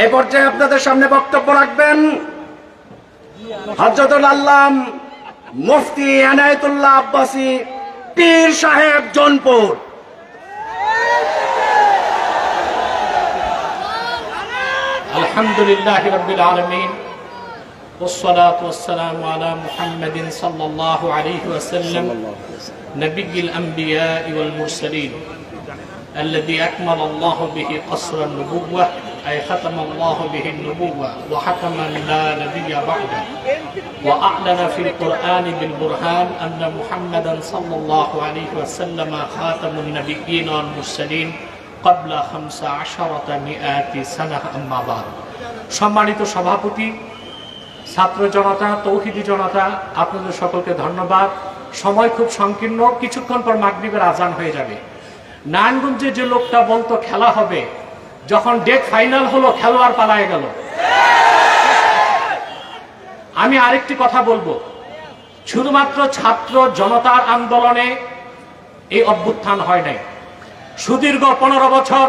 এই পর্যায়ে আপনাদের সামনে বক্তব্য রাখবেন হযরতুল আল্লাম মুফতি এনায়েতুল্লাহ আব্বাসী পীর সাহেব জৌনপুর। আলহামদুলিল্লাহি রাব্বিল আলামিন ওয়াসসালাতু ওয়াসসালামু আলা মুহাম্মাদিন সাল্লাল্লাহু আলাইহি ওয়াসাল্লাম নবিয়্যিল আমবিয়া ওয়াল মুরসালিন الذي أكمل الله به قصر النبوة أي ختم الله به النبوة وحكم لا نبي بعده وأعلن في القرآن بالبرهان أن محمدا صلى الله عليه وسلم خاتم النبيين والمرسلين قبل 15 سنة أما بعد সম্মানিত সভাপতি, ছাত্র জনতা, তৌহিদি জনতা, আপনাদের সকলকে ধন্যবাদ। সময় খুব সংকীর্ণ, কিছুক্ষণ পর মাগরিবের আজান হয়ে যাবে। নারায়ণগঞ্জে যে লোকটা বলতো খেলা হবে, যখন ডেট ফাইনাল হলো খেলোয়াড় পালায়ে গেল। আমি আরেকটি কথা বলবো, শুধুমাত্র ছাত্র জনতার আন্দোলনে এই অভ্যুত্থান হয় নাই। সুদীর্ঘ 15 বছর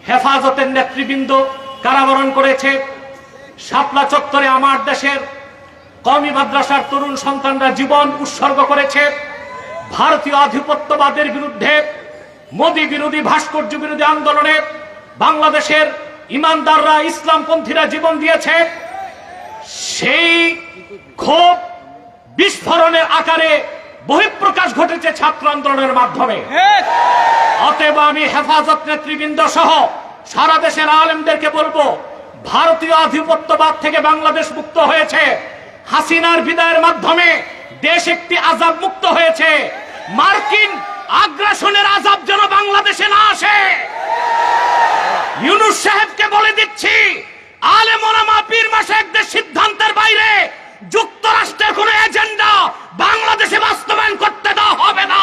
হেফাজতের নেতৃবৃন্দ কারাবরণ করেছে। শাপলা চত্বরে আমার দেশের কওমি মাদ্রাসার তরুণ সন্তানরা জীবন উৎসর্গ করেছে। ভারতীয় আধিপত্যবাদের বিরুদ্ধে, মোদী বিরোধী, ভাস্কর্য বিরোধী আন্দোলনে বাংলাদেশের ইমানদাররা, ইসলামপন্থীরা জীবন দিয়েছে। সেই ক্ষোভ বিস্ফোরণের আকারে বহিঃপ্রকাশ ঘটেছে ছাত্র আন্দোলনের মাধ্যমে। অতএব আমি হেফাজত নেতৃবৃন্দ সহ সারা দেশের আলেমদেরকে বলবো, ভারতীয় আধিপত্যবাদ থেকে বাংলাদেশ মুক্ত হয়েছে। হাসিনার বিদায়ের মাধ্যমে দেশ একটি আযাব মুক্ত হয়েছে। মার্কিন আগ্রাসনের আযাব যেন বাংলাদেশে না আসে। ইউনূস সাহেবকে বলে দিচ্ছি, আলেম ওলামা পীর মাশায়েখদের সিদ্ধান্তের বাইরে যুক্তরাষ্ট্রের কোন এজেন্ডা বাংলাদেশে বাস্তবায়ন করতে দেওয়া হবে না।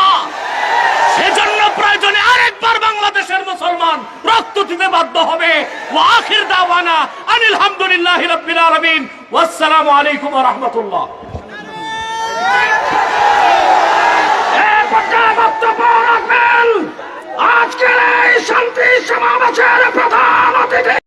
সেজন্য প্রয়োজনে আরেকবার বাংলাদেশের মুসলমান রক্ত দিতে বাধ্য হবে। ওয়া আখির দাওয়ানা আনিল হামদুলিল্লাহি রাব্বিল আলামিন ওয়াসসালামু আলাইকুম ওয়া রাহমাতুল্লাহ। আজকের এই শান্তি সমাবেশের প্রধান অতিথি